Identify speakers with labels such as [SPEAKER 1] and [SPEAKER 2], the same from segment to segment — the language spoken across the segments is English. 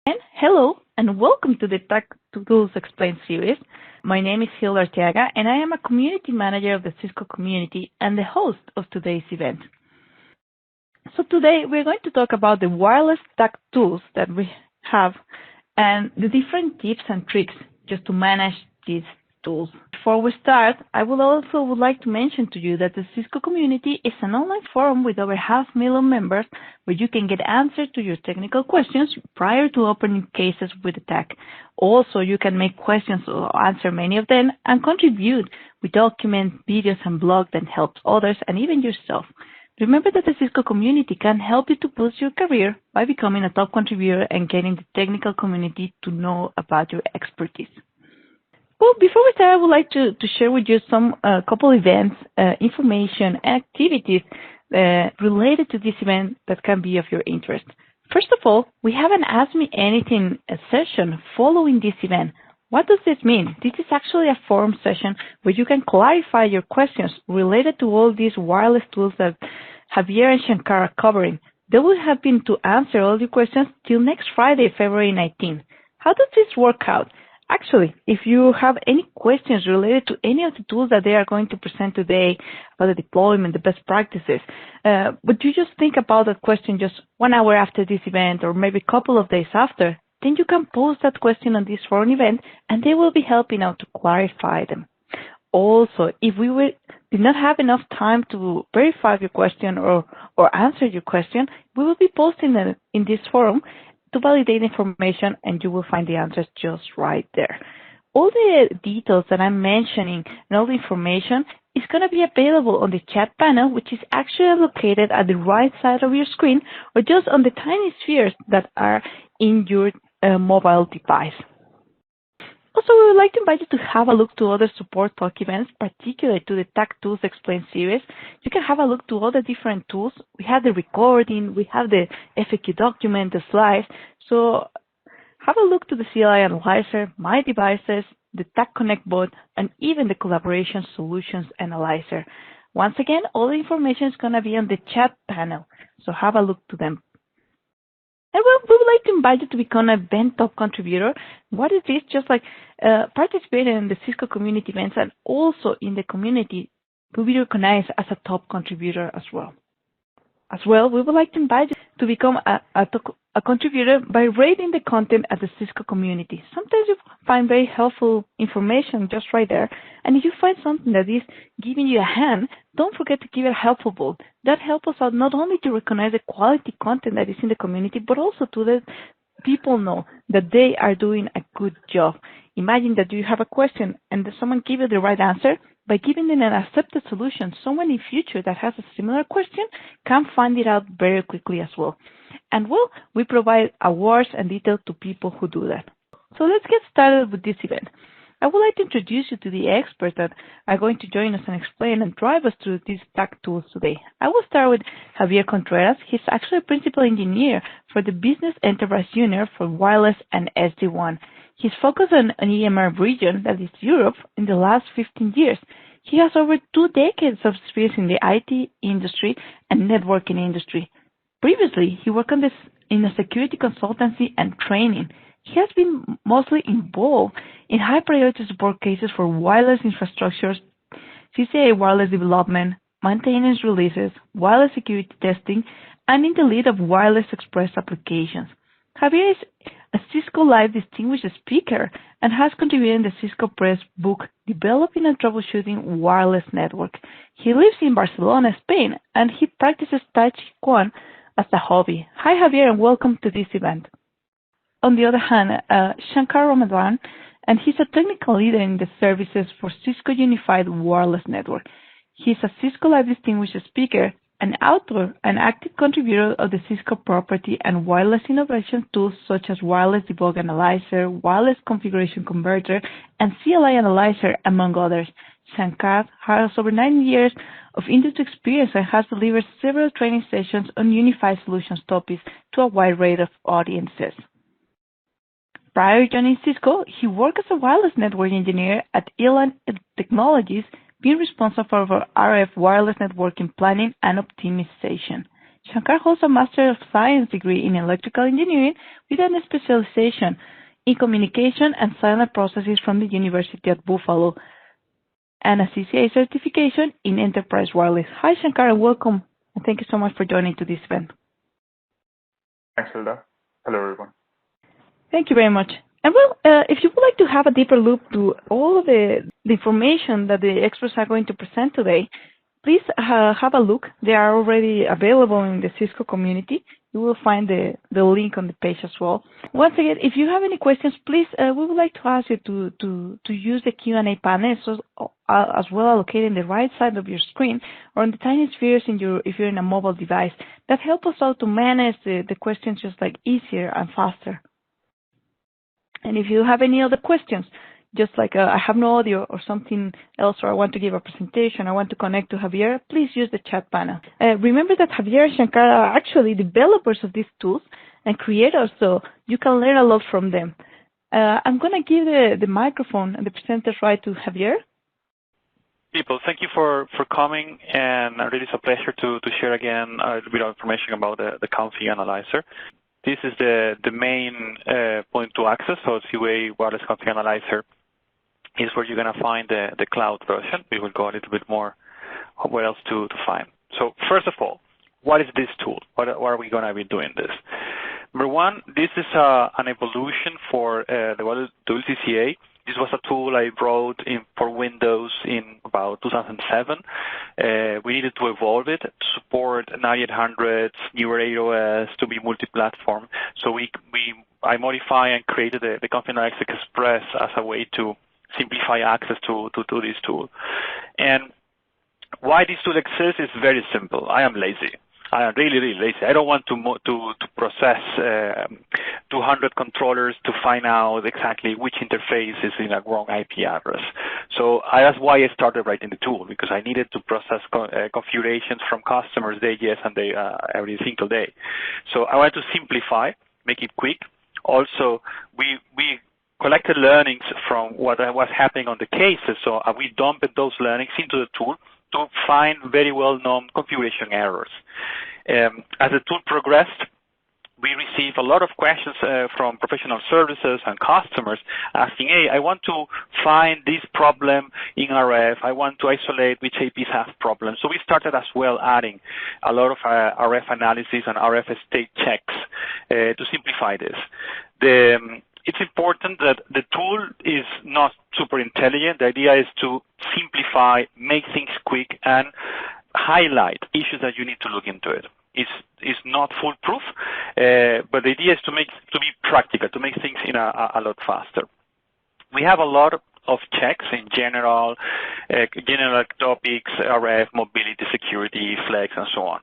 [SPEAKER 1] And hello, and welcome to the TAC Tools Explained series. My name is Hilda Arteaga, and I am a community manager of the Cisco Community and the host of today's event. So today we're going to talk about the wireless TAC tools that we have and the different tips and tricks just to manage these tools. Before we start, I would like to mention to you that the Cisco Community is an online forum with over 500,000 members where you can get answers to your technical questions prior to opening cases with the TAC. Also, you can make questions or answer many of them and contribute with documents, videos, and blogs that helps others and even yourself. Remember that the Cisco Community can help you to boost your career by becoming a top contributor and getting the technical community to know about your expertise. Well, before we start, I would like to share with you some couple events, information, and activities related to this event that can be of your interest. First of all, we have an Ask Me Anything session following this event. What does this mean? This is actually a forum session where you can clarify your questions related to all these wireless tools that Javier and Shankar are covering. They will have been to answer all your questions till next Friday, February 19. How does this work out? Actually, if you have any questions related to any of the tools that they are going to present today about the deployment, the best practices, but you just think about that question just 1 hour after this event or maybe a couple of days after, then you can post that question on this forum event and they will be helping out to clarify them. Also, if we did not have enough time to verify your question or answer your question, we will be posting them in this forum to validate information, and you will find the answers just right there. All the details that I'm mentioning and all the information is going to be available on the chat panel, which is actually located at the right side of your screen or just on the tiny spheres that are in your mobile device. Also, we would like to invite you to have a look to other support talk events, particularly to the TAC Tools Explained series. You can have a look to all the different tools. We have the recording, we have the FAQ document, the slides. So have a look to the CLI Analyzer, My Devices, the TAC Connect bot, and even the Collaboration Solutions Analyzer. Once again, all the information is going to be on the chat panel, so have a look to them. And we would like to invite you to become an event top contributor. What is this? Just like participating in the Cisco community events and also in the community to be recognized as a top contributor as well. As well, we would like to invite you to become a contributor by rating the content at the Cisco community. Sometimes you find very helpful information just right there. And if you find something that is giving you a hand, don't forget to give it a helpful vote. That helps us out not only to recognize the quality content that is in the community, but also to let people know that they are doing a good job. Imagine that you have a question and that someone gives you the right answer. By giving them an accepted solution, someone in future that has a similar question can find it out very quickly as well. And well, we provide awards and details to people who do that. So let's get started with this event. I would like to introduce you to the experts that are going to join us and explain and drive us through these TAC tools today. I will start with Javier Contreras. He's actually a principal engineer for the Business Enterprise Unit for Wireless and SD-WAN. He's focused on an EMR region, that is Europe, in the last 15 years. He has over 2 decades of experience in the IT industry and networking industry. Previously, he worked in a security consultancy and training. He has been mostly involved in high priority support cases for wireless infrastructures, CCA wireless development, maintenance releases, wireless security testing, and in the lead of wireless express applications. Javier is a Cisco Live Distinguished Speaker and has contributed in the Cisco Press book, Developing and Troubleshooting Wireless Network. He lives in Barcelona, Spain, and he practices Tai Chi Chuan as a hobby. Hi, Javier, and welcome to this event. On the other hand, Shankar Ramadan, and he's a technical leader in the services for Cisco Unified Wireless Network. He's a Cisco Live Distinguished Speaker, an author and active contributor of the Cisco property and wireless innovation tools such as Wireless Debug Analyzer, Wireless Configuration Converter, and CLI Analyzer, among others. Shankar has over 9 years of industry experience and has delivered several training sessions on unified solutions topics to a wide range of audiences. Prior to joining Cisco, he worked as a wireless network engineer at Elan Technologies, being responsible for RF wireless networking planning and optimization. Shankar holds a Master of Science degree in Electrical Engineering with a specialization in Communication and Silent Processes from the University at Buffalo, and a CCA certification in Enterprise Wireless. Hi, Shankar, and welcome, and thank you so much for joining to this event.
[SPEAKER 2] Thanks, Hilda. Hello, everyone.
[SPEAKER 1] Thank you very much. And well, if you would like to have a deeper look to all of the information that the experts are going to present today, please have a look. They are already available in the Cisco community. You will find the link on the page as well. Once again, if you have any questions, please, we would like to ask you to use the Q&A panel as well allocated in the right side of your screen or on the tiny spheres if you're in a mobile device. That helps us out to manage the questions just like easier and faster. And if you have any other questions, just like I have no audio or something else, or I want to give a presentation, I want to connect to Javier, please use the chat panel. Remember that Javier and Shankar are actually developers of these tools and creators, so you can learn a lot from them. I'm going to give the microphone and the presenter's right to Javier.
[SPEAKER 3] People, thank you for coming, and really it's a pleasure to share again a little bit of information about the Config Analyzer. This is the main point to access, so CUA Wireless Config Analyzer is where you're going to find the cloud version. We will go a little bit more where else to find. So first of all, what is this tool? What are we going to be doing this? Number one, this is an evolution for the WCAE. This was a tool I wrote for Windows in about 2007. We needed to evolve it to support 9800s, newer AireOS, to be multi-platform. So I modified and created the Config Analyzer Express as a way to simplify access to this tool. And why this tool exists is very simple. I am lazy. I am really, really lazy. I don't want to process 200 controllers to find out exactly which interface is in a wrong IP address. So that's why I started writing the tool, because I needed to process configurations from customers day yes and day every single day. So I wanted to simplify, make it quick. Also, we collected learnings from what was happening on the cases, so we dumped those learnings into the tool to find very well-known configuration errors. As the tool progressed, we received a lot of questions from professional services and customers asking, hey, I want to find this problem in RF. I want to isolate which APs have problems. So we started as well adding a lot of RF analysis and RF state checks to simplify this. It's important that the tool is not super intelligent. The idea is to simplify, make things quick, and highlight issues that you need to look into it. It's not foolproof, but the idea is to be practical, to make things in a lot faster. We have a lot of checks in general topics, RF, mobility, security, flex, and so on.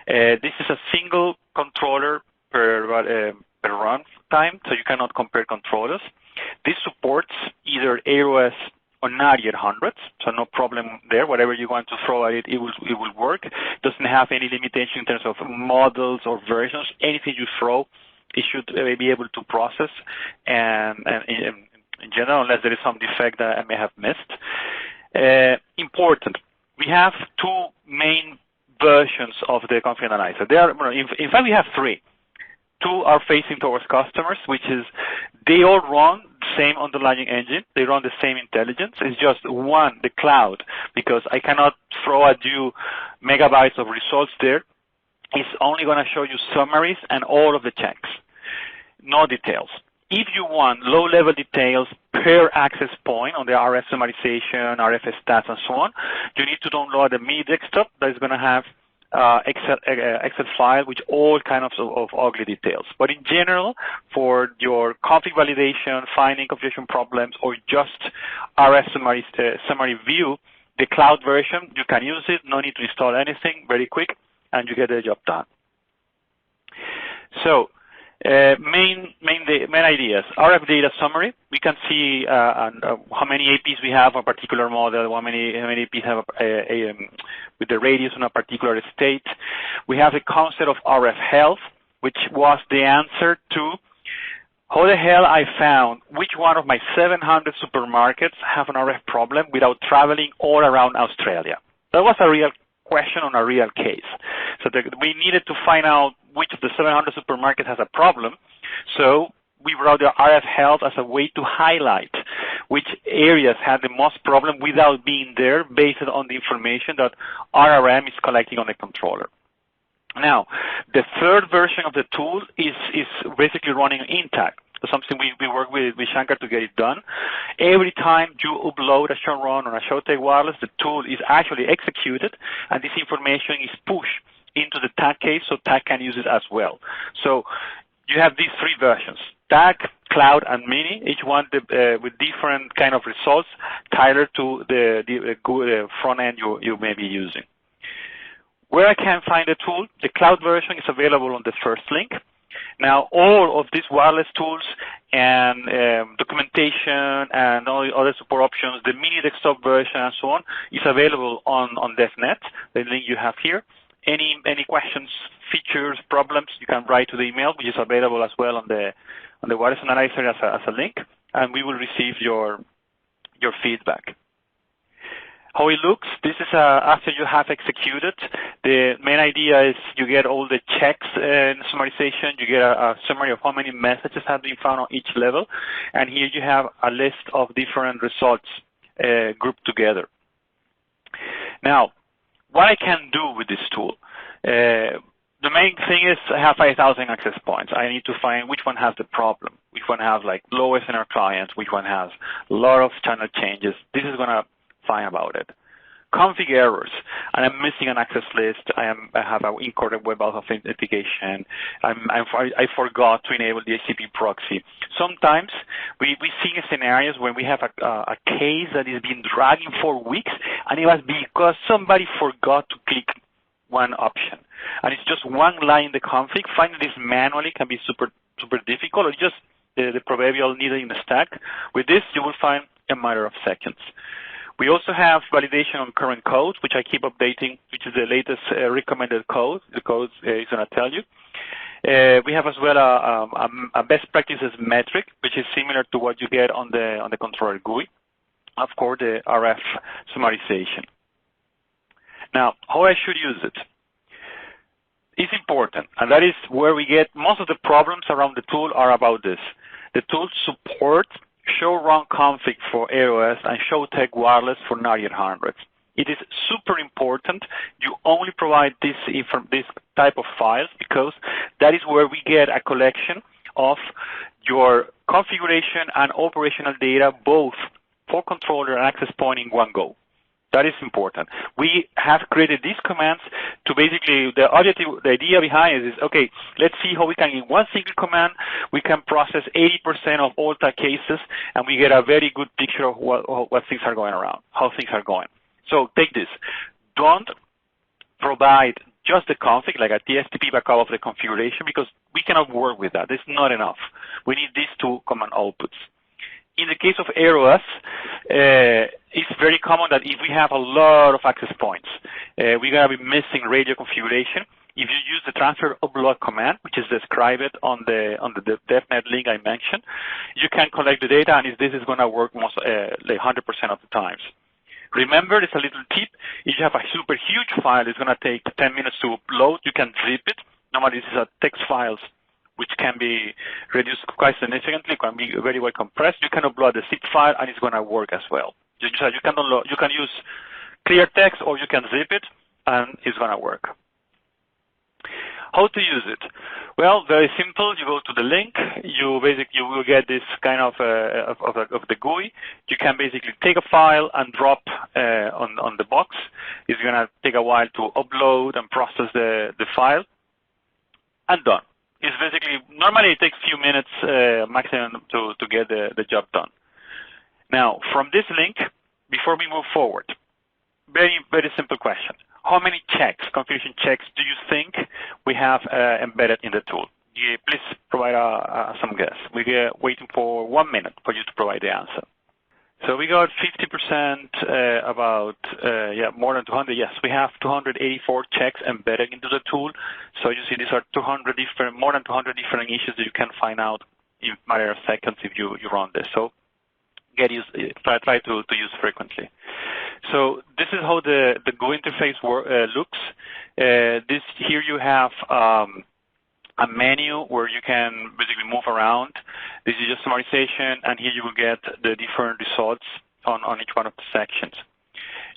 [SPEAKER 3] This is a single controller per run time, so you cannot compare controllers. This supports either AireOS or 9800s, so no problem there. Whatever you want to throw at it, it will work. It doesn't have any limitation in terms of models or versions. Anything you throw, it should be able to process, and in general, unless there is some defect that I may have missed. Important, we have two main versions of the Config Analyzer. In fact, we have three. Two are facing towards customers, which is they all run the same underlying engine. They run the same intelligence. It's just one, the cloud, because I cannot throw at you megabytes of results there. It's only going to show you summaries and all of the checks, no details. If you want low-level details per access point on the RF summarization, RF stats, and so on, you need to download a mini desktop that is going to have Excel file with all kinds of ugly details. But in general, for your config validation, finding configuration problems, or just RF summary view, the cloud version, you can use it, no need to install anything, very quick, and you get the job done. So, main ideas. RF data summary. We can see how many APs we have on a particular model, how many APs have with the radius on a particular state. We have the concept of RF health, which was the answer to how the hell I found which one of my 700 supermarkets have an RF problem without traveling all around Australia. That was a real question on a real case. So we needed to find out which of the 700 supermarkets has a problem. So we brought the RF Health as a way to highlight which areas had the most problem without being there, based on the information that RRM is collecting on the controller. Now, the third version of the tool is basically running in TAC. Something we work with Shankar to get it done. Every time you upload a show run or a show TAC wireless, the tool is actually executed, and this information is pushed into the TAC case so TAC can use it as well. So you have these three versions: TAC, Cloud, and Mini, each one with different kind of results tailored to the front end you may be using. Where I can find the tool, the Cloud version is available on the first link. Now, all of these wireless tools and documentation and all the other support options, the mini desktop version and so on, is available on DevNet, the link you have here. Any questions, features, problems, you can write to the email, which is available as well on the wireless analyzer as a link, and we will receive your feedback. How it looks, this is after you have executed. The main idea is you get all the checks in summarization. You get a summary of how many messages have been found on each level. And here you have a list of different results grouped together. Now, what I can do with this tool, the main thing is I have 5,000 access points. I need to find which one has the problem, which one has like lowest in our clients, which one has a lot of channel changes. This is going to find about it. Config errors, and I'm missing an access list. I have an incorrect web authentication. I forgot to enable the HTTP proxy. Sometimes we see scenarios when we have a case that is being dragging for weeks, and it was because somebody forgot to click one option. And it's just one line in the config. Finding this manually can be super difficult, or just the proverbial needle in the stack. With this, you will find a matter of seconds. We also have validation on current code, which I keep updating, which is the latest recommended code. The code is going to tell you. We have as well a best practices metric, which is similar to what you get on the controller GUI. Of course, the RF summarization. Now, how I should use it? It's important, and that is where we get most of the problems around the tool are about this. The tool supports show run config for AireOS and show TAC wireless for 9800s. It is super important you only provide this type of files, because that is where we get a collection of your configuration and operational data, both for controller and access point in one go. That is important. We have created these commands to basically, the idea behind it is, okay, let's see how we can, in one single command, we can process 80% of all TAC cases, and we get a very good picture of what things are going around, how things are going. So take this. Don't provide just the config, like a TFTP backup of the configuration, because we cannot work with that. It's not enough. We need these two command outputs. In the case of AireOS, it's very common that if we have a lot of access points, we're going to be missing radio configuration. If you use the transfer upload command, which is described on the DevNet link I mentioned, you can collect the data, and this is going to work most like 100% of the times. Remember, there's a little tip. If you have a super huge file, it's going to take 10 minutes to upload. You can zip it. Normally, this is a text files, which can be reduced quite significantly, can be very well compressed. You can upload the zip file, and it's going to work as well. You can use clear text, or you can zip it, and it's going to work. How to use it? Well, very simple. You go to the link. You will get this kind of the GUI. You can basically take a file and drop on the box. It's going to take a while to upload and process the file, and done. It's basically, normally it takes a few minutes maximum to get the job done. Now, from this link, before we move forward, very, very simple question. How many checks, configuration checks, do you think we have embedded in the tool? Please provide some guess. We're waiting for 1 minute for you to provide the answer. So we got 50% about, more than 200. Yes, we have 284 checks embedded into the tool. So you see these are more than 200 different issues that you can find out in a matter of seconds if you run this. So try to use frequently. So this is how the GUI interface looks. Here you have a menu where you can basically move around. This is just summarization, and here you will get the different results on each one of the sections.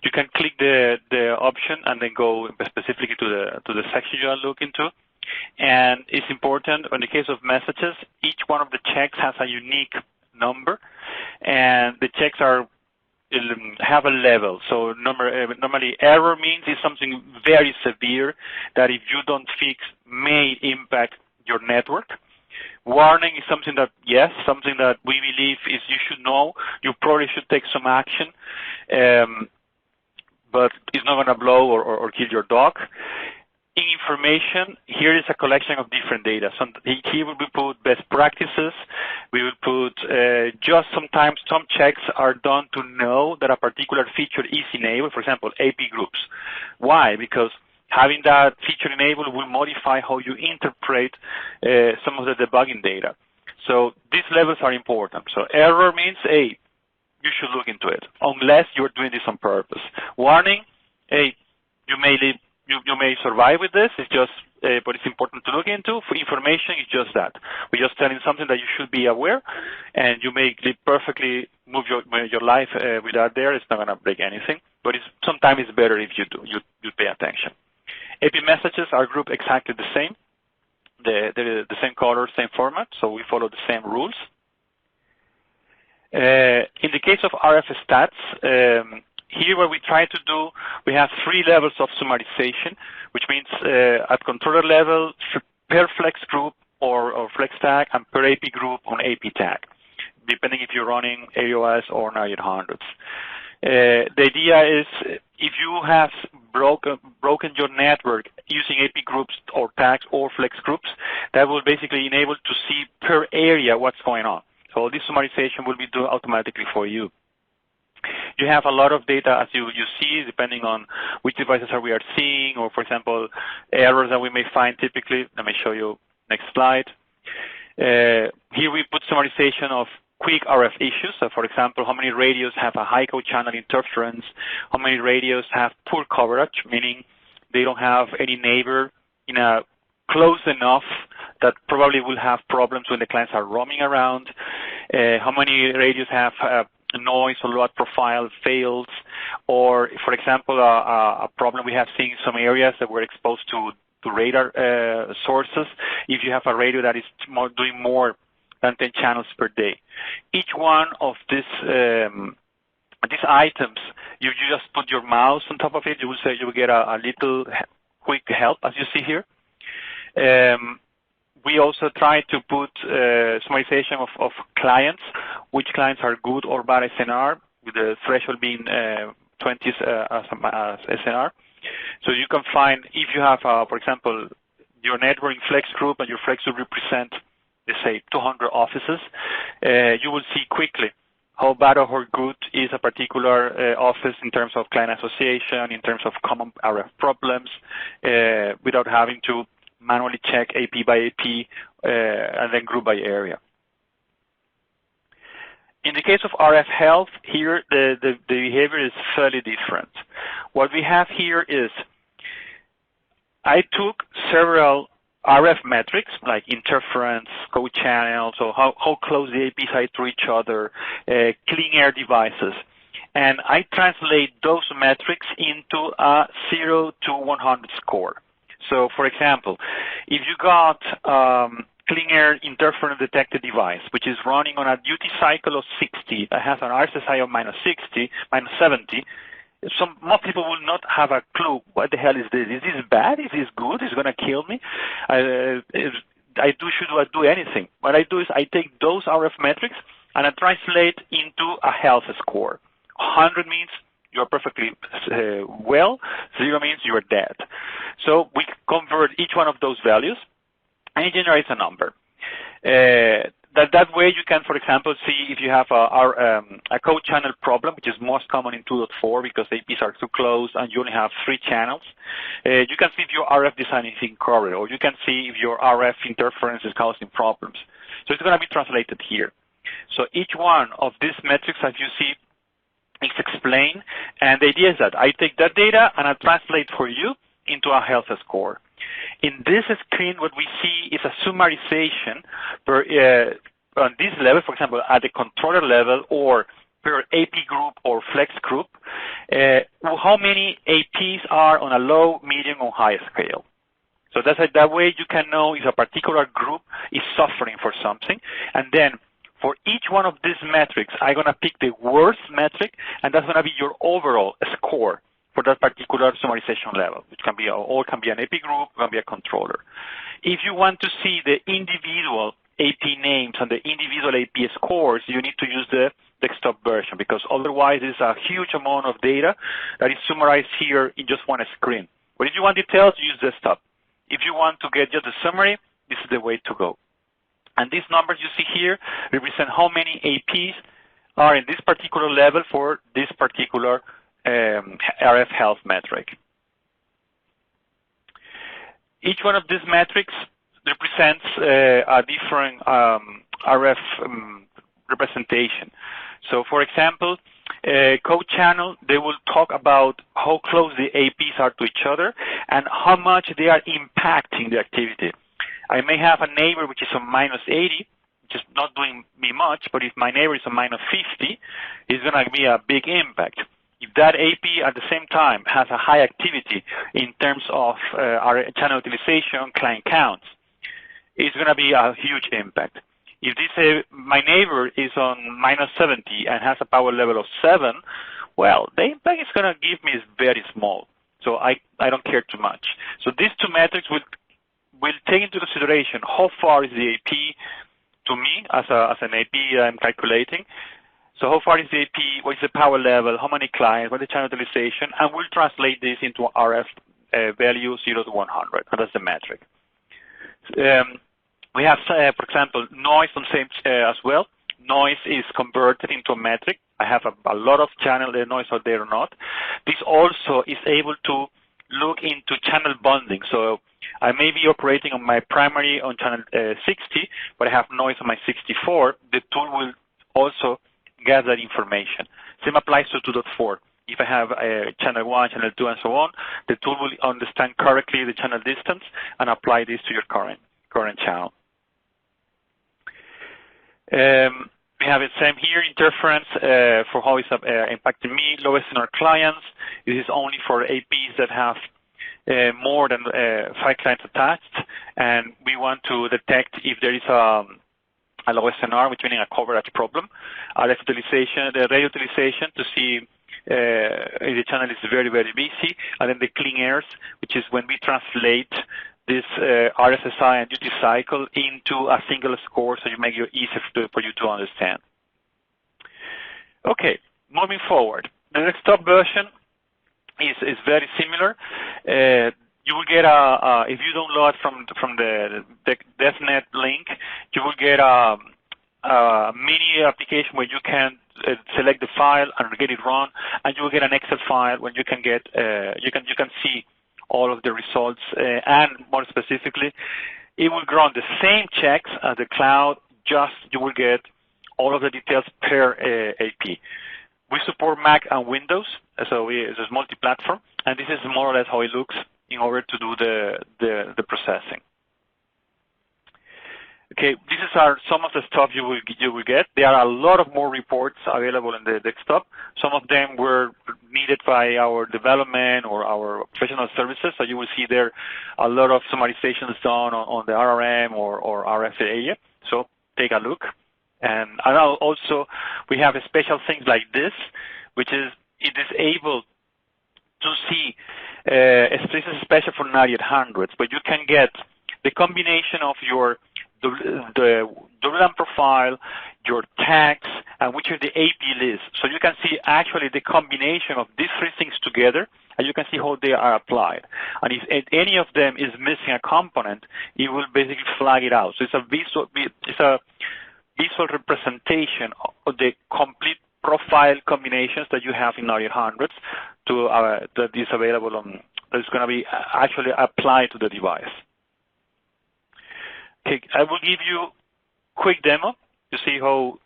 [SPEAKER 3] You can click the option and then go specifically to the section you are looking to. And it's important, in the case of messages, each one of the checks has a unique number, and the checks have a level. So normally error means it's something very severe that if you don't fix may impact your network. Warning is something that, yes, something that we believe is you should know. You probably should take some action, but it's not going to blow or kill your dog. In information, here is a collection of different data. Here we will put best practices. We will put just sometimes some checks are done to know that a particular feature is enabled, for example, AP groups. Why? Because having that feature enabled will modify how you interpret some of the debugging data. So these levels are important. So error means, hey, you should look into it, unless you're doing this on purpose. Warning, hey, you may survive with this. It's just, but it's important to look into. For information, it's just that. We're just telling something that you should be aware, and you may perfectly move your life without there. It's not going to break anything, but sometimes it's better if you do. You pay attention. AP messages are grouped exactly the same. The same color, same format, so we follow the same rules. In the case of RF stats, here what we try to do, we have 3 levels of summarization, which means at controller level, per flex group or flex tag, and per AP group on AP tag, depending if you're running AireOS or 9800s. The idea is if you have broken your network using AP groups or tags or flex groups, that will basically enable to see per area what's going on. So this summarization will be done automatically for you. You have a lot of data, as you see, depending on which devices we are seeing, or, for example, errors that we may find typically. Let me show you next slide. Here we put summarization of quick RF issues. So, for example, how many radios have a high co-channel interference, how many radios have poor coverage, meaning they don't have any neighbor in a close enough that probably will have problems when the clients are roaming around, how many radios have noise or load profile fails, or, for example, a problem we have seen in some areas that were exposed to radar sources, if you have a radio that is doing more than 10 channels per day. Each one of these items, you just put your mouse on top of it, you will get a little quick help, as you see here. We also try to put summarization of clients, which clients are good or bad SNR, with the threshold being 20 as SNR. So you can find, if you have, for example, your network flex group, and your flex group represent, let's say, 200 offices, you will see quickly how bad or good is a particular office in terms of client association, in terms of common RF problems, without having to manually check AP by AP and then group by area. In the case of RF health, here the behavior is fairly different. What we have here is I took several RF metrics like interference, co-channels, so how close the APs are to each other, clean air devices, and I translate those metrics into a 0 to 100 score. So, for example, if you got clean air interference detected device, which is running on a duty cycle of 60, that has an RSSI of -60, -70, most people will not have a clue. What the hell is this? Is this bad? Is this good? Is it going to kill me? Should I do anything? What I do is I take those RF metrics and I translate into a health score. 100 means you're perfectly well. 0 means you're dead. So we convert each one of those values, and it generates a number. That way you can, for example, see if you have a code channel problem, which is most common in 2.4 because APs are too close and you only have 3 channels. You can see if your RF design is incorrect, or you can see if your RF interference is causing problems. So it's going to be translated here. So each one of these metrics, as you see, is explained. And the idea is that I take that data and I translate for you into a health score. In this screen, what we see is a summarization per, on this level, for example, at the controller level or per AP group or flex group, how many APs are on a low, medium, or high scale. So that way you can know if a particular group is suffering for something. And then for each one of these metrics, I'm going to pick the worst metric, and that's going to be your overall score for that particular summarization level, which can be, or can be an AP group, can be a controller. If you want to see the individual AP names and the individual AP scores, you need to use the desktop version, because otherwise it's a huge amount of data that is summarized here in just one screen. But if you want details, use desktop. If you want to get just a summary, this is the way to go. And these numbers you see here represent how many APs are in this particular level for this particular RF health metric. Each one of these metrics represents a different RF representation. So, for example, code channel, they will talk about how close the APs are to each other and how much they are impacting the activity. I may have a neighbor which is on -80, which is not doing me much, but if my neighbor is on -50, it's going to be a big impact. If that AP at the same time has a high activity in terms of our channel utilization, client counts, it's going to be a huge impact. If this my neighbor is on -70 and has a power level of 7, well, the impact is going to give me is very small. So I don't care too much. So these two metrics will take into consideration how far is the AP to me as an AP I'm calculating. So how far is the AP, what is the power level, how many clients, what is the channel utilization, and we'll translate this into RF value 0 to 100, and that's the metric. We have, for example, noise on same as well. Noise is converted into a metric. I have a lot of channel noise out there or not. This also is able to look into channel bonding. So I may be operating on my primary on channel 60, but I have noise on my 64. The tool will also gather that information. Same applies to 2.4. If I have channel 1, channel 2, and so on, the tool will understand correctly the channel distance and apply this to your current channel. We have the same here, interference for how it's impacting me, lowest in our clients. This is only for APs that have more than 5 clients attached, and we want to detect if there is a low SNR, which meaning a coverage problem, RF utilization, the radio utilization to see if the channel is very, very busy, and then the clean airs, which is when we translate this RSSI and duty cycle into a single score, so you make it easier for you to understand. Okay, moving forward. The desktop version is very similar. You will get if you download from the DevNet link, you will get a mini application where you can select the file and get it run, and you will get an Excel file where you can get you can see all of the results, and more specifically, it will run the same checks as the cloud, just you will get all of the details per AP. We support Mac and Windows, so it's multi-platform, and this is more or less how it looks in order to do the processing. Okay, this is some of the stuff you will get. There are a lot of more reports available in the desktop. Some of them were needed by our development or our professional services, so you will see there a lot of summarizations done on the RRM or RF area. So take a look. And also, we have special things like this, which is it is able to see this is special for 9800s, but you can get the combination of your the WLAN profile, your tags, and which are the AP list. So you can see actually the combination of these 3 things together, and you can see how they are applied. And if any of them is missing a component, it will basically flag it out. So it's a visual representation of the complete profile combinations that you have in 9800s that is available on, that is going to be actually applied to the device. Okay, I will give you a quick demo to see how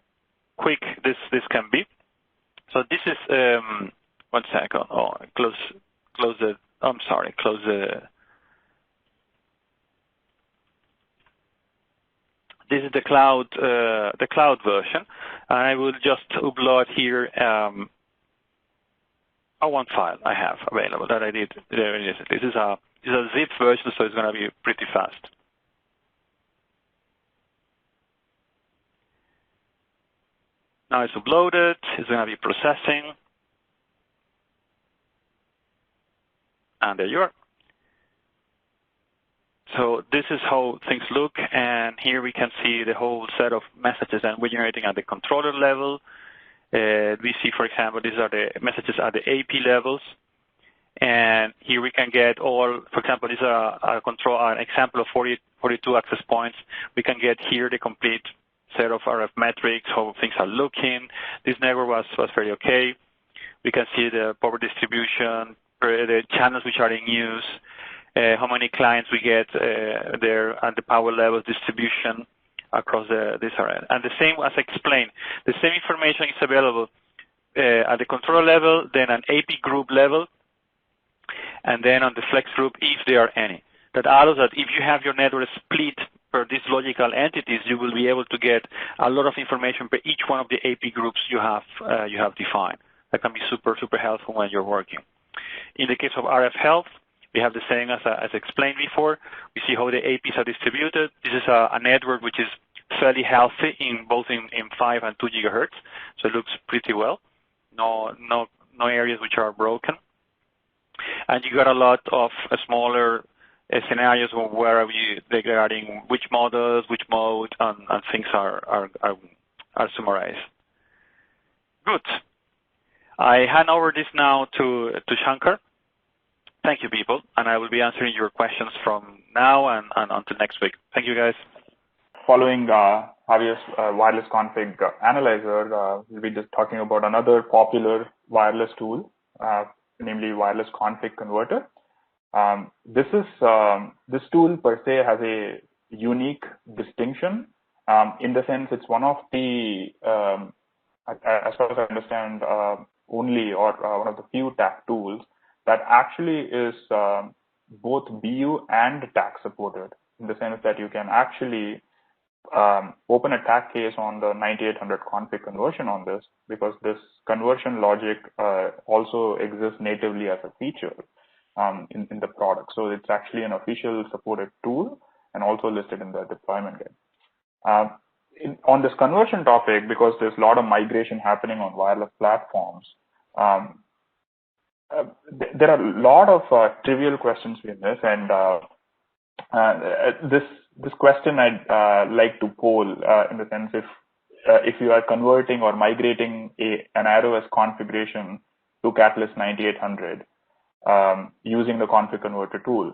[SPEAKER 3] quick this can be. So this is 1 second. Oh, close the. I'm sorry. Close the. This is the cloud version, and I will just upload here one file I have available that I did. There it is. This is a zip version, so it's going to be pretty fast. Now it's uploaded. It's going to be processing, and there you are. So this is how things look, and here we can see the whole set of messages that we're generating at the controller level. We see, for example, these are the messages at the AP levels, and here we can get all, for example, these are an example of 42 access points. We can get here the complete set of RF metrics, how things are looking. This network was very okay. We can see the power distribution, the channels which are in use, how many clients we get there, and the power level distribution across this area. And the same as explained, the same information is available at the controller level, then an AP group level, and then on the flex group, if there are any. That allows that if you have your network split per these logical entities, you will be able to get a lot of information per each one of the AP groups you have defined. That can be super helpful when you're working. In the case of RF health, we have the same as explained before. We see how the APs are distributed. This is a network which is fairly healthy in both in 5 and 2 gigahertz, so it looks pretty well. No areas which are broken. And you got a lot of smaller scenarios where regarding which models, which mode, and things are summarized. Good. I hand over this now to Shankar. Thank you, people, and I will be answering your questions from now and until next week. Thank you, guys.
[SPEAKER 2] Following Javier's wireless config analyzer, we'll be just talking about another popular wireless tool, namely wireless config converter. This tool per se has a unique distinction in the sense it's one of the, as far as I understand, only or one of the few TAC tools that actually is both BU and TAC supported, in the sense that you can actually open a TAC case on the 9800 config conversion on this, because this conversion logic also exists natively as a feature in the product. So it's actually an official supported tool and also listed in the deployment guide. On this conversion topic, because there's a lot of migration happening on wireless platforms, there are a lot of trivial questions in this, and this question I'd like to poll in the sense if you are converting or migrating an AireOS configuration to Catalyst 9800 using the config converter tool,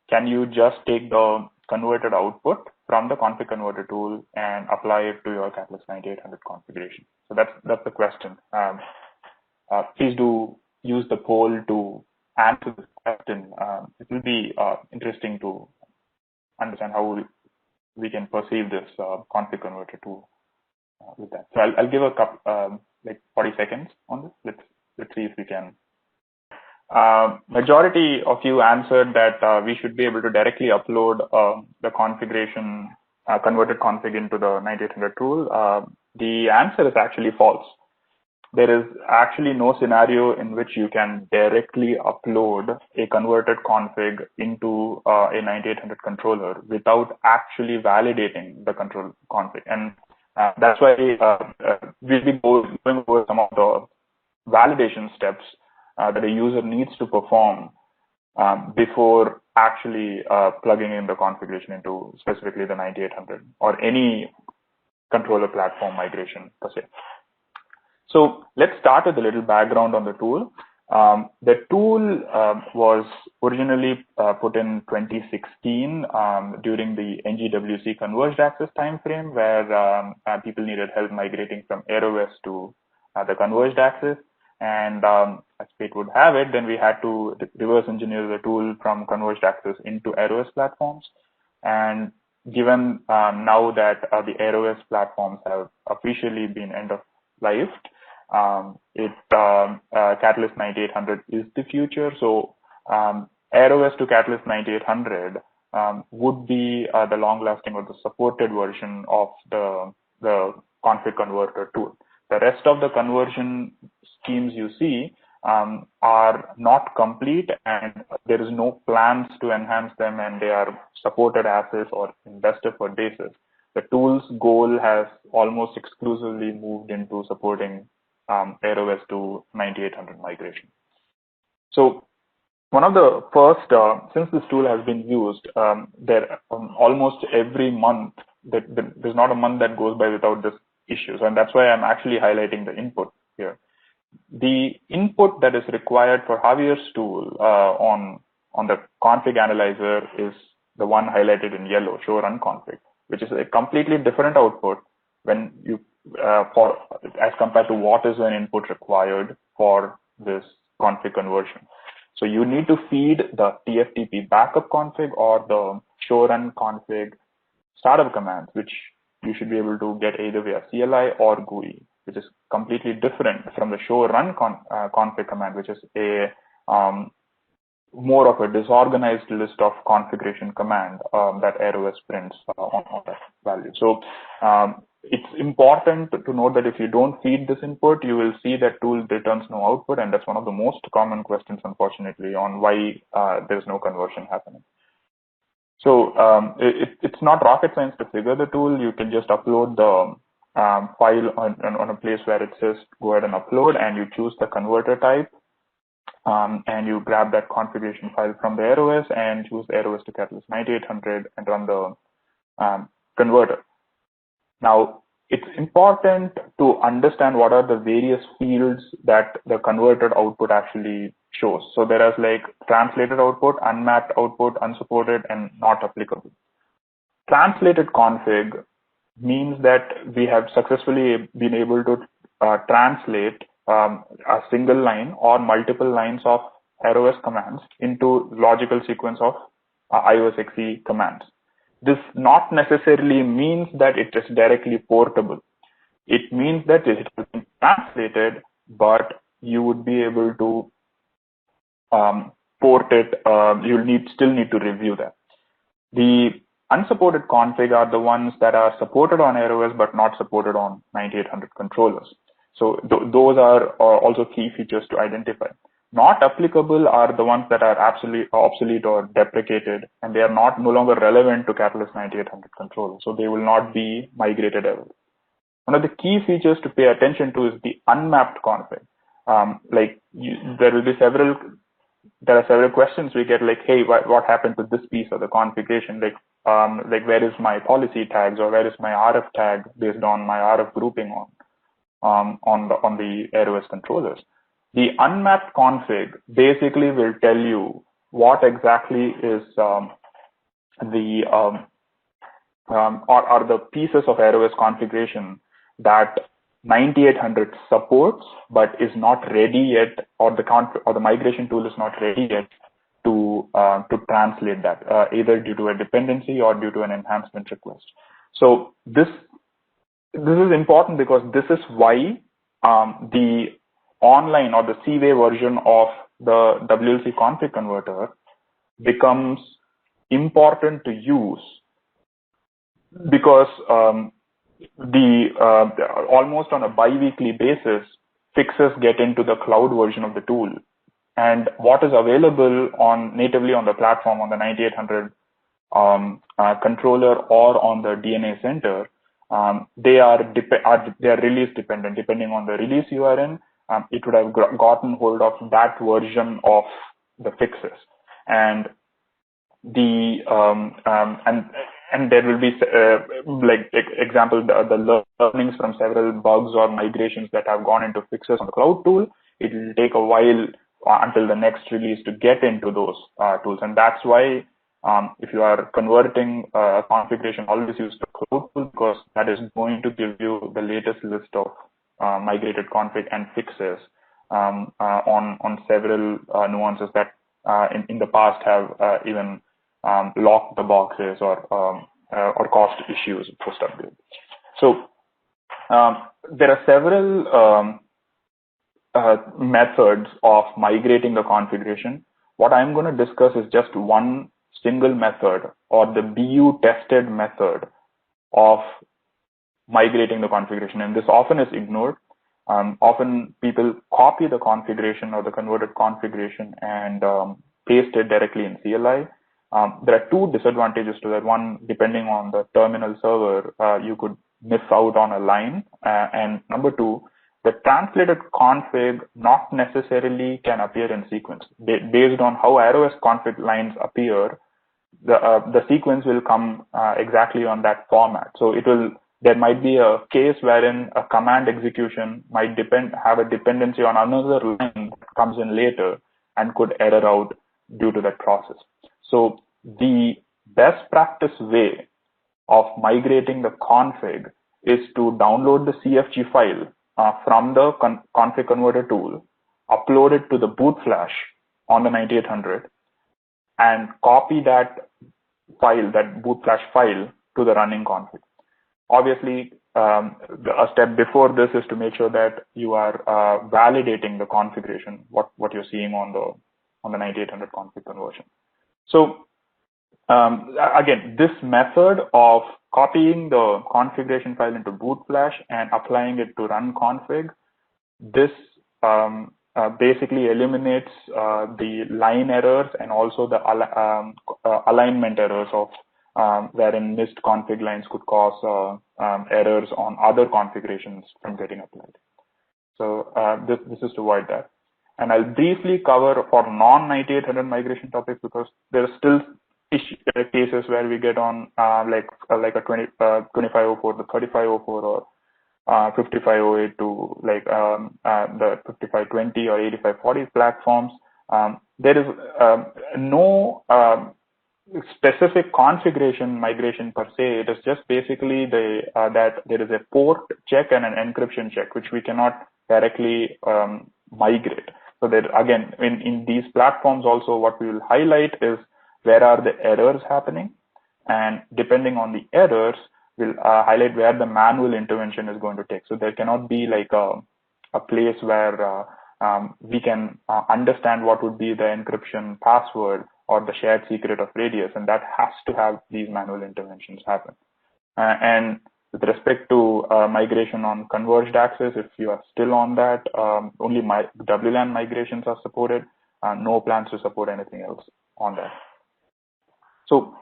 [SPEAKER 2] can you just take the converted output from the config converter tool and apply it to your Catalyst 9800 configuration? So that's the question. Please do use the poll to answer this question. It will be interesting to understand how we can perceive this config converter tool with that. So I'll give a couple, like 40 seconds on this. Let's see if we can. Majority of you answered that we should be able to directly upload the configuration, converted config into the 9800 tool. The answer is actually false. There is actually no scenario in which you can directly upload a converted config into a 9800 controller without actually validating the control config. And that's why we'll be going over some of the validation steps that a user needs to perform before actually plugging in the configuration into specifically the 9800 or any controller platform migration per se. So let's start with a little background on the tool. The tool was originally put in 2016 during the NGWC converged access timeframe, where people needed help migrating from AireOS to the converged access. And as fate would have it, then we had to reverse engineer the tool from converged access into AireOS platforms. And given now that the AireOS platforms have officially been end of life. Catalyst 9800 is the future. So AireOS to Catalyst 9800 would be the long-lasting or the supported version of the config converter tool. The rest of the conversion schemes you see are not complete, and there is no plans to enhance them, and they are supported as is or in best effort basis. The tool's goal has almost exclusively moved into supporting AireOS to 9800 migration. So one of the first, since this tool has been used, almost every month, there's not a month that goes by without this issue. And that's why I'm actually highlighting the input here. The input that is required for Javier's tool on the config analyzer is the one highlighted in yellow, show run config, which is a completely different output when you as compared to what is an input required for this config conversion. So you need to feed the TFTP backup config or the show run config startup commands, which you should be able to get either via CLI or GUI, which is completely different from the show run config command, which is a more of a disorganized list of configuration command that AireOS prints on that value. So it's important to note that if you don't feed this input, you will see that tool returns no output, and that's one of the most common questions, unfortunately, on why there's no conversion happening. So it's not rocket science to figure the tool. You can just upload the file on a place where it says go ahead and upload, and you choose the converter type, and you grab that configuration file from the AireOS and choose AireOS to Catalyst 9800 and run the converter. Now, it's important to understand what are the various fields that the converted output actually shows. So there is like translated output, unmapped output, unsupported, and not applicable. Translated config means that we have successfully been able to translate a single line or multiple lines of AireOS commands into logical sequence of iOS XE commands. This not necessarily means that it is directly portable. It means that it has been translated, but you would be able to port it. You'll still need to review that. The unsupported config are the ones that are supported on AireOS but not supported on 9800 controllers. So those are also key features to identify. Not applicable are the ones that are absolutely obsolete or deprecated, and they are no longer relevant to Catalyst 9800 controllers, so they will not be migrated ever. One of the key features to pay attention to is the unmapped config. There are several questions we get, like, hey, what happened to this piece of the configuration? Like where is my policy tags, or where is my RF tag based on my RF grouping on the AireOS controllers? The unmapped config basically will tell you what exactly is are the pieces of AireOS configuration that 9800 supports but is not ready yet, or the migration tool is not ready yet to translate that, either due to a dependency or due to an enhancement request. So this is important because this is why the online or the CWay version of the WLC config converter becomes important to use, because almost on a bi-weekly basis, fixes get into the cloud version of the tool, and what is available natively on the platform on the 9800 controller or on the DNA center, they are release dependent. Depending on the release you are in, it would have gotten hold of that version of the fixes, and and there will be example, the learnings from several bugs or migrations that have gone into fixes on the cloud tool. It will take a while until the next release to get into those tools, and that's why if you are converting configuration, always use the cloud tool, because that is going to give you the latest list of migrated config and fixes on several nuances that in the past have even locked the boxes or caused issues post-upgrade. So There are several methods of migrating the configuration. What I'm going to discuss is just one single method, or the BU tested method of migrating the configuration, and this often is ignored. Often people copy the configuration or the converted configuration and paste it directly in CLI. There are two disadvantages to that. One, depending on the terminal server, you could miss out on a line. And number two, the translated config not necessarily can appear in sequence. Based on how AireOS config lines appear, the sequence will come exactly on that format. So there might be a case wherein a command execution might have a dependency on another line that comes in later and could error out due to that process. So the best practice way of migrating the config is to download the CFG file from the config converter tool, upload it to the boot flash on the 9800, and copy that file, that boot flash file, to the running config. Obviously, a step before this is to make sure that you are validating the configuration, what you're seeing on the 9800 config conversion. So again, this method of copying the configuration file into boot flash and applying it to run config, this basically eliminates the line errors and also the alignment errors of wherein missed config lines could cause errors on other configurations from getting applied. So this is to avoid that. And I'll briefly cover for non-9800 migration topics, because there are still cases where we get on like a 2504 to 3504 or 5508 to like the 5520 or 8540 platforms. There is no specific configuration migration per se. It is just basically that there is a port check and an encryption check, which we cannot directly migrate. So that again, in these platforms also, what we will highlight is where are the errors happening, and depending on the errors, we'll highlight where the manual intervention is going to take. So there cannot be like a place where we can understand what would be the encryption password or the shared secret of Radius, and that has to have these manual interventions happen. And with respect to migration on converged access, if you are still on that, only WLAN migrations are supported, no plans to support anything else on that. So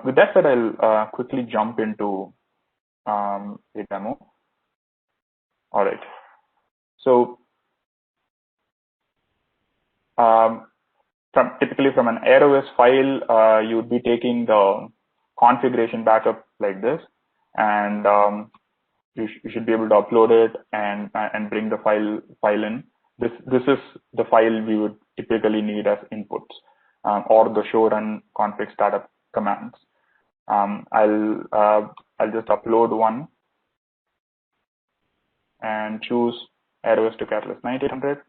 [SPEAKER 2] with that said, I'll quickly jump into a demo. All right. So typically from an AireOS file, you would be taking the configuration backup like this, and you should be able to upload it and bring the file in. This is the file we would typically need as inputs, or the show run config startup commands. I'll just upload one and choose AireOS to Catalyst 9800.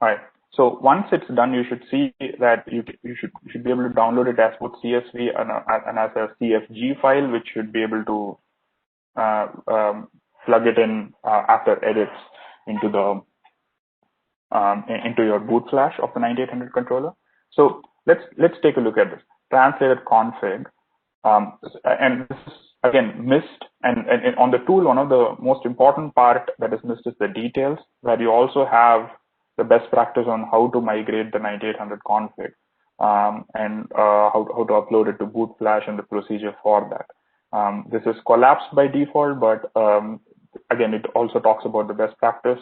[SPEAKER 2] All right. So once it's done, you should see that you should be able to download it as both CSV and as a CFG file, which should be able to plug it in after edits into your boot flash of the 9800 controller. So let's take a look at this translated config, and this is again missed. And on the tool, one of the most important part that is missed is the details, where you also have the best practice on how to migrate the 9800 config and how to upload it to boot flash and the procedure for that. This is collapsed by default, but again, it also talks about the best practice.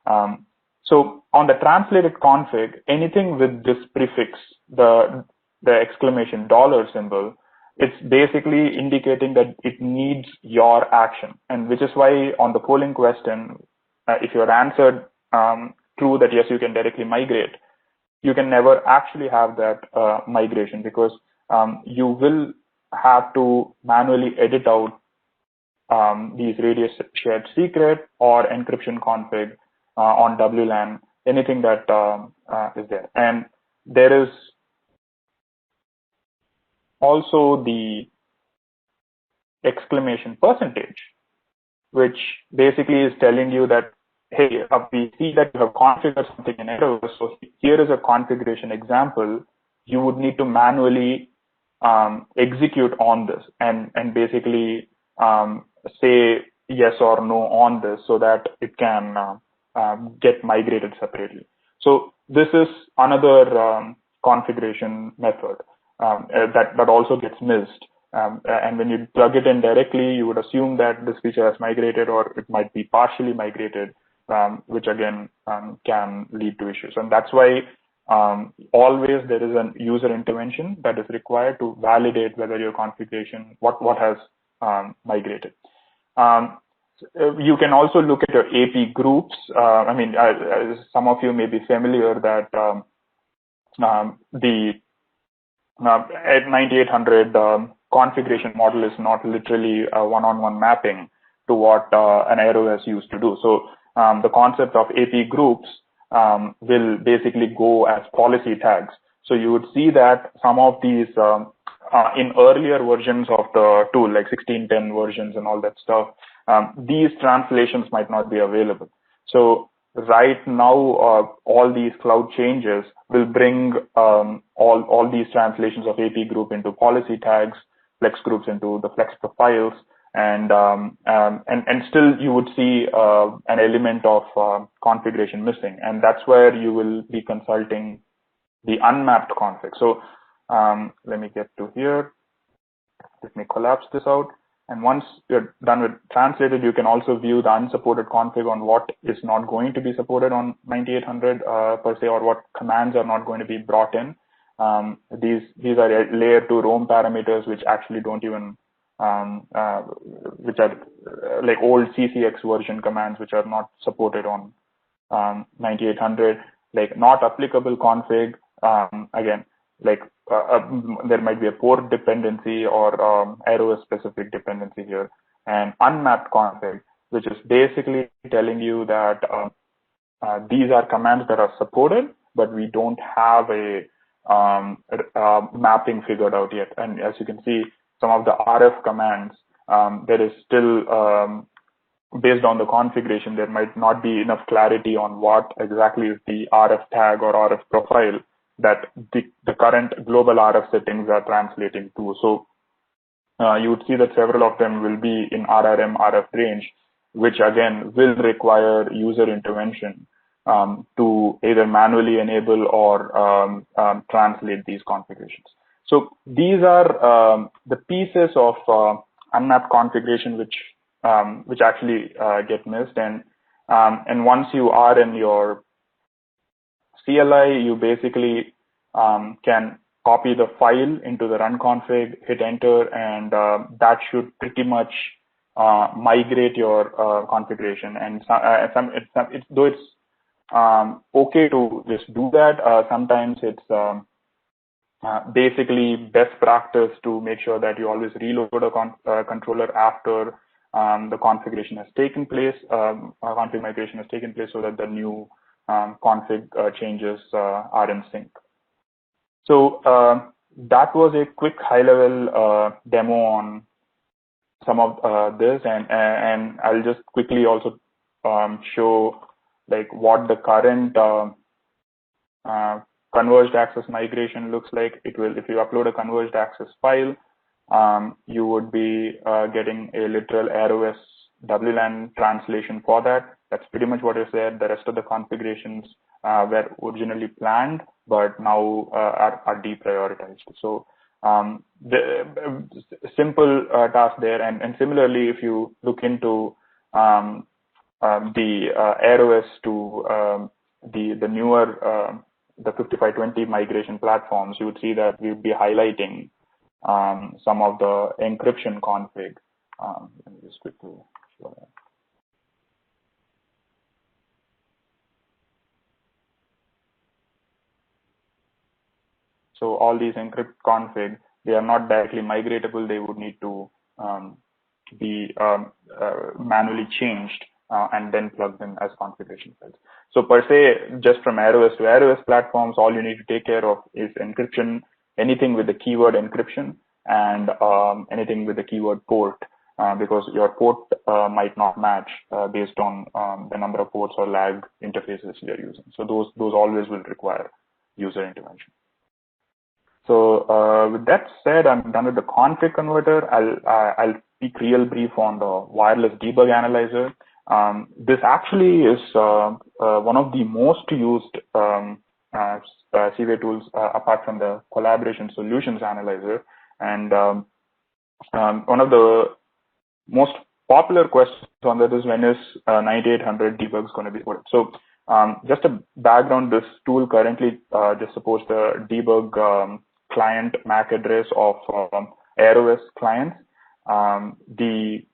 [SPEAKER 2] So on the translated config, anything with this prefix, the exclamation $ it's basically indicating that it needs your action, and which is why on the polling question, if you're answered true that yes, you can directly migrate, you can never actually have that migration, because you will have to manually edit out these Radius shared secret or encryption config on WLAN, anything that is there. And there is also the exclamation %, which basically is telling you that, hey, we see that you have configured something in AireOS, so here is a configuration example. You would need to manually execute on this and basically say yes or no on this so that it can get migrated separately. So this is another configuration method that also gets missed. And when you plug it in directly, you would assume that this feature has migrated, or it might be partially migrated, which again can lead to issues. And that's why always there is a user intervention that is required to validate whether your configuration, what has migrated. You can also look at your AP groups. I mean, some of you may be familiar that the at 9800 configuration model is not literally a one-on-one mapping to what an AireOS used to do. So the concept of AP groups will basically go as policy tags. So you would see that some of these in earlier versions of the tool, like 16.10 versions and all that stuff, these translations might not be available. So right now, all these cloud changes will bring all these translations of AP group into policy tags, flex groups into the flex profiles, and still you would see an element of configuration missing, and that's where you will be consulting the unmapped config. So let me get to here. Let me collapse this out. And once you're done with translated, you can also view the unsupported config on what is not going to be supported on 9800 per se, or what commands are not going to be brought in. These are layer 2 ROM parameters, which actually don't even, which are like old CCX version commands, which are not supported on 9800, like not applicable config. Again, like there might be a port dependency or AireOS specific dependency here, and unmapped config, which is basically telling you that these are commands that are supported, but we don't have a mapping figured out yet. And as you can see, some of the RF commands, there is still, based on the configuration, there might not be enough clarity on what exactly is the RF tag or RF profile that the current global RF settings are translating to. So you would see that several of them will be in RRM RF range, which again will require user intervention to either manually enable or translate these configurations. So these are the pieces of unmapped configuration which actually get missed, and once you are in your CLI, you basically can copy the file into the run config, hit enter, and that should pretty much migrate your configuration. And though it's okay to just do that, sometimes it's basically best practice to make sure that you always reload a controller after the configuration has taken place, config migration has taken place, so that the new config changes are in sync. So that was a quick high-level demo on some of this, and I'll just quickly also show like what the current converged access migration looks like. It will, if you upload a converged access file, you would be getting a literal AireOS WLAN translation for that. That's pretty much what is there. The rest of the configurations were originally planned, but now are deprioritized. So the simple task there. And similarly, if you look into the AireOS to the newer the 5520 migration platforms, you would see that we would be highlighting some of the encryption config. Let me just quickly show that. So all these encrypt config, they are not directly migratable. They would need to be manually changed and then plugged in as configuration files. So per se, just from AireOS to AireOS platforms, all you need to take care of is encryption, anything with the keyword encryption, and anything with the keyword port, because your port might not match based on the number of ports or lag interfaces you're using. So those always will require user intervention. So with that said, I'm done with the config converter. I'll speak real brief on the wireless debug analyzer. This actually is one of the most used CVA tools apart from the collaboration solutions analyzer. And one of the most popular questions on that is, when is 9800 debugs going to be put? So just a background, this tool currently just supports the debug client MAC address of AireOS clients. The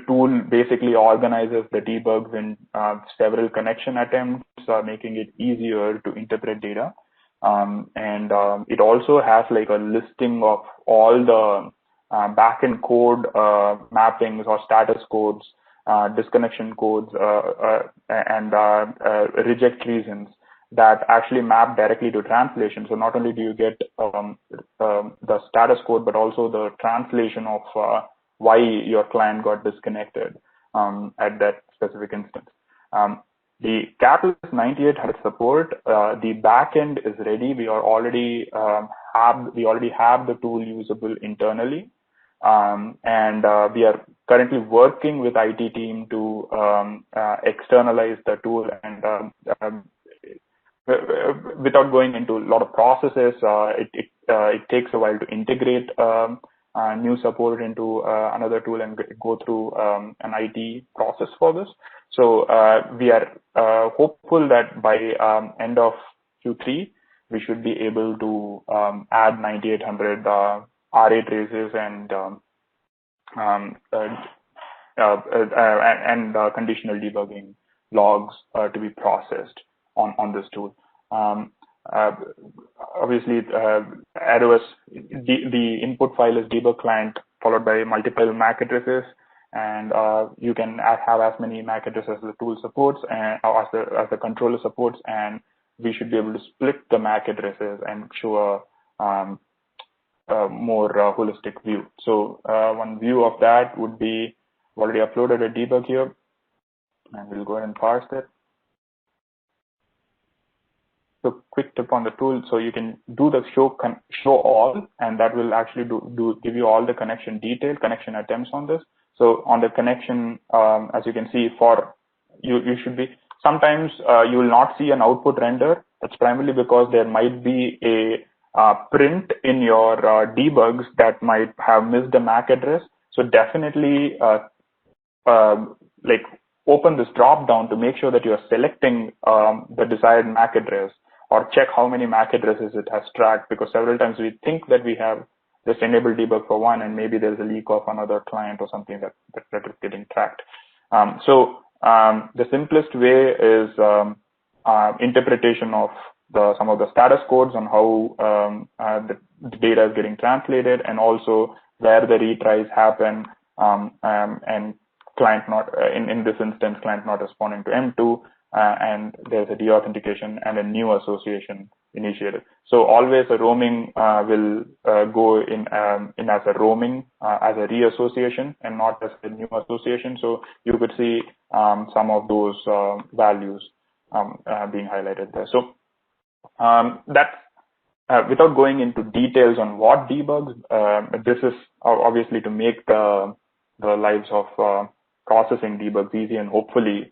[SPEAKER 2] tool basically organizes the debugs in several connection attempts, making it easier to interpret data. It also has like a listing of all the backend code mappings or status codes, disconnection codes, and reject reasons that actually map directly to translation. So not only do you get the status code, but also the translation of why your client got disconnected at that specific instance. The Catalyst 9800 support, the backend is ready. We already have the tool usable internally, and we are currently working with IT team to externalize the tool. And without going into a lot of processes, it takes a while to integrate new support into another tool and go through an IT process for this. So we are hopeful that by end of Q3, we should be able to add 9800 RA traces and conditional debugging logs to be processed on this tool. Obviously, AireOS, the input file is debug client followed by multiple MAC addresses, and you can have as many MAC addresses as the tool supports and as the controller supports, and we should be able to split the MAC addresses and show a more holistic view. So one view of that would be, already uploaded a debug here, and we'll go ahead and parse it. So quick tip on the tool, so you can do the show all, and that will actually give you all the connection detail, connection attempts on this. So on the connection, as you can see, for you should be, sometimes you will not see an output render. That's primarily because there might be a print in your debugs that might have missed the MAC address. So definitely like open this drop down to make sure that you are selecting the desired MAC address, or check how many MAC addresses it has tracked, because several times we think that we have just enabled debug for one, and maybe there's a leak of another client or something that is getting tracked. So the simplest way is interpretation of some of the status codes on how the data is getting translated, and also where the retries happen, and client not, in this instance, client not responding to M2, and there's a deauthentication and a new association initiated. So always a roaming will go in as a roaming, as a reassociation, and not as a new association. So you could see some of those values being highlighted there. So that's without going into details on what debugs, this is obviously to make the lives of processing debugs easy, and hopefully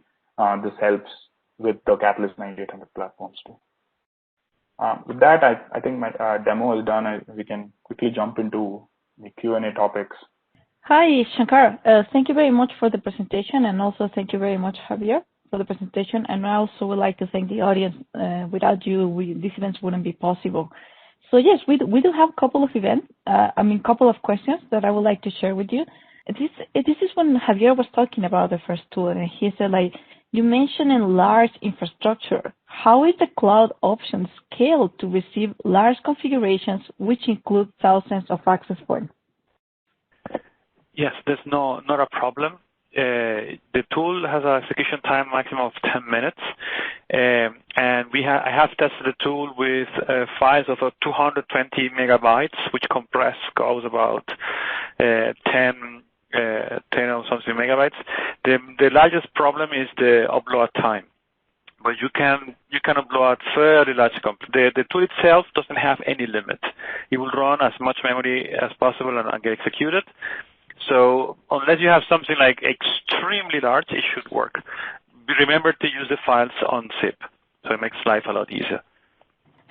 [SPEAKER 2] this helps with the Catalyst 9800 platforms too. With that, I think my demo is done. We can quickly jump into the Q&A topics.
[SPEAKER 1] Hi, Shankar. Thank you very much for the presentation, and also thank you very much, Javier, for the presentation. And I also would like to thank the audience. Without you, these events wouldn't be possible. So yes, we do have a couple of couple of questions that I would like to share with you. This is when Javier was talking about the first tool, and he said, like, you mentioned in large infrastructure, how is the cloud option scaled to receive large configurations, which include thousands of access points?
[SPEAKER 3] Yes, there's not a problem. the tool has an execution time maximum of 10 minutes, and I have tested the tool with files of 220 megabytes, which goes about 10 or something megabytes. The largest problem is the upload time, but you can upload fairly large. The tool itself doesn't have any limit. It will run as much memory as possible and get executed. So unless you have something like extremely large, it should work. Remember to use the files on zip, so it makes life a lot easier.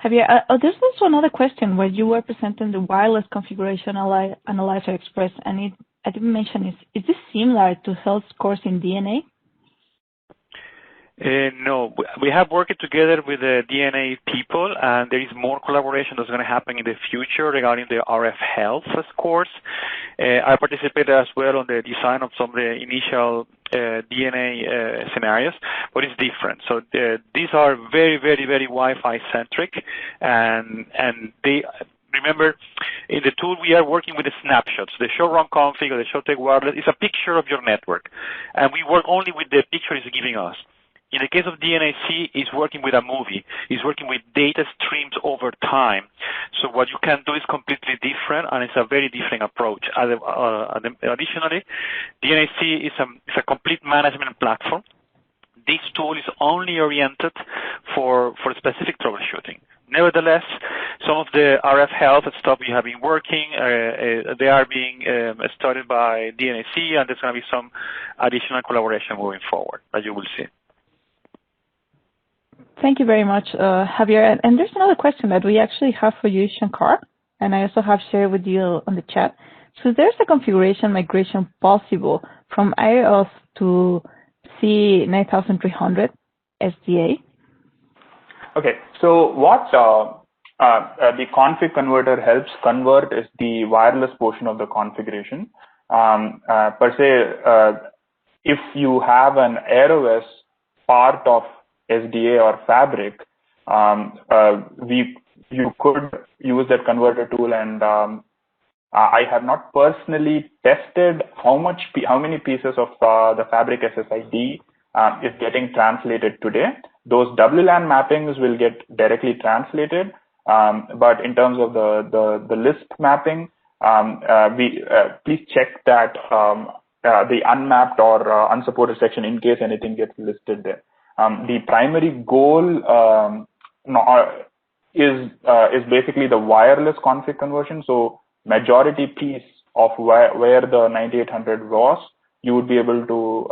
[SPEAKER 1] Javier, there's also another question where you were presenting the wireless configuration analyzer express, and I didn't mention is this similar to health scores in DNA?
[SPEAKER 3] No, we have worked together with the DNA people, and there is more collaboration that's going to happen in the future regarding the RF health scores. I participated as well on the design of some of the initial DNA scenarios, but it's different. So these are very, very, very Wi-Fi centric, and they. Remember, in the tool, we are working with the snapshots. The show run config or the show take wireless is a picture of your network, and we work only with the picture it's giving us. In the case of DNAC, it's working with a movie. It's working with data streams over time. So what you can do is completely different, and it's a very different approach. Additionally, DNAC is a complete management platform. This tool is only oriented for specific troubleshooting. Nevertheless, some of the RF health stuff we have been working, they are being studied by DNAC, and there's going to be some additional collaboration moving forward, as you will see.
[SPEAKER 1] Thank you very much, Javier. And there's another question that we actually have for you, Shankar, and I also have shared with you on the chat. So there's a configuration migration possible from AireOS to C9300 SDA.
[SPEAKER 2] Okay, so what the config converter helps convert is the wireless portion of the configuration. Per se, if you have an AireOS part of SDA or Fabric, you could use that converter tool, and I have not personally tested how many pieces of the Fabric SSID is getting translated today. Those WLAN mappings will get directly translated, but in terms of the Lisp mapping, please check that the unmapped or unsupported section in case anything gets listed there. The primary goal is basically the wireless config conversion. So majority piece of where the 9800 was, you would be able to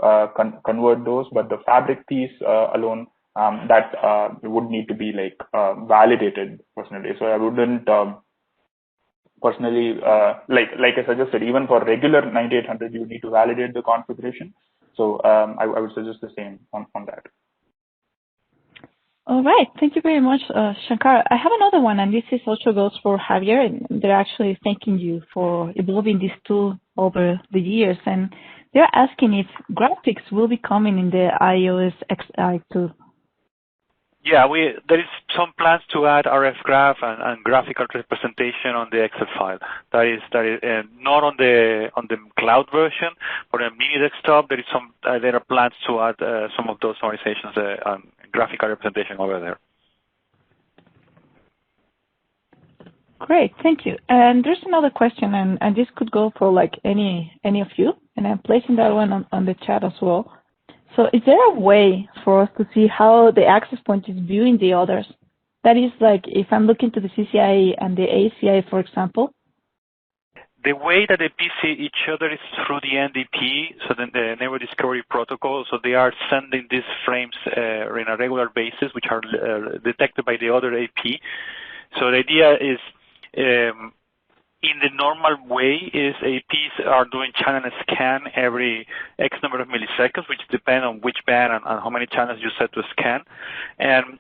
[SPEAKER 2] convert those, but the Fabric piece alone, that would need to be like validated personally. So I wouldn't personally like I suggested, even for regular 9800, you need to validate the configuration. So I would suggest the same on that.
[SPEAKER 1] All right. Thank you very much, Shankar. I have another one, and this is also goes for Javier, and they're actually thanking you for evolving this tool over the years. And they're asking if graphics will be coming in the iOS XI tool.
[SPEAKER 3] Yeah, there is some plans to add RF graph and graphical representation on the Excel file. That is not on the cloud version, but on mini desktop. There are plans to add some of those organizations graphical representation over there.
[SPEAKER 1] Great, thank you. And there's another question, and this could go for like any of you, and I'm placing that one on the chat as well. So is there a way for us to see how the access point is viewing the others? That is, like, if I'm looking to the CCIE and the ACIE, for example?
[SPEAKER 3] The way that they see each other is through the NDP, so then the Network Discovery Protocol. So they are sending these frames on a regular basis, which are detected by the other AP. So the idea is, in the normal way, is APs are doing channel scan every X number of milliseconds, which depend on which band and how many channels you set to scan, and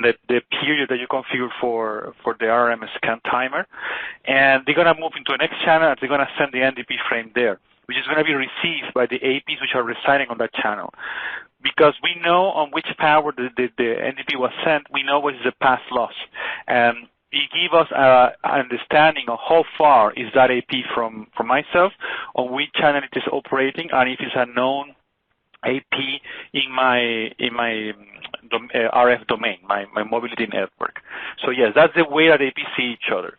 [SPEAKER 3] the period that you configure for the RRM scan timer. And they're going to move into the next channel, and they're going to send the NDP frame there, which is going to be received by the APs which are residing on that channel. Because we know on which power the NDP was sent, we know what is the path loss. it gives us an understanding of how far is that AP from myself, on which channel it is operating, and if it's a known AP in my RF domain, my mobility network. So yes, that's the way that AP see each other.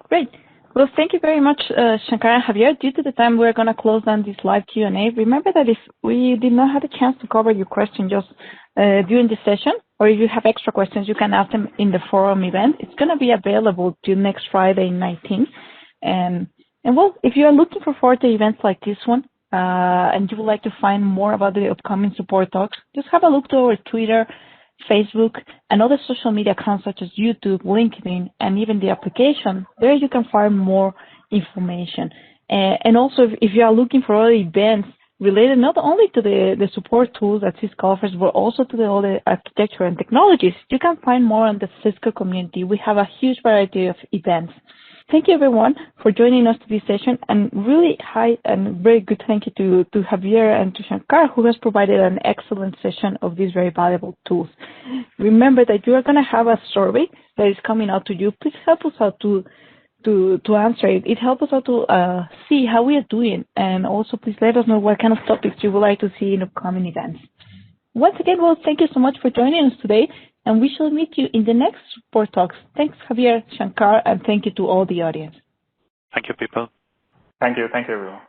[SPEAKER 1] Great. Well, thank you very much, Shankar and Javier. Due to the time, we're going to close down this live Q&A. Remember that if we did not have a chance to cover your question just during the session, or if you have extra questions, you can ask them in the forum event. It's going to be available till next Friday, 19th. And well, if you are looking for further events like this one, and you would like to find more about the upcoming support talks, just have a look to our Twitter, Facebook, and other social media accounts such as YouTube, LinkedIn, and even the application. There you can find more information. And also, if you are looking for other events related not only to the support tools that Cisco offers, but also to the other architecture and technologies, you can find more on the Cisco community. We have a huge variety of events. Thank you, everyone, for joining us to this session, and really high and very good thank you to Javier and to Shankar, who has provided an excellent session of these very valuable tools. Remember that you are going to have a survey that is coming out to you. Please help us out to answer it. It helps us out to see how we are doing, and also please let us know what kind of topics you would like to see in upcoming events. Once again, well, thank you so much for joining us today, and we shall meet you in the next support talks. Thanks, Javier, Shankar, and thank you to all the audience.
[SPEAKER 3] Thank you, people.
[SPEAKER 2] Thank you. Thank you, everyone.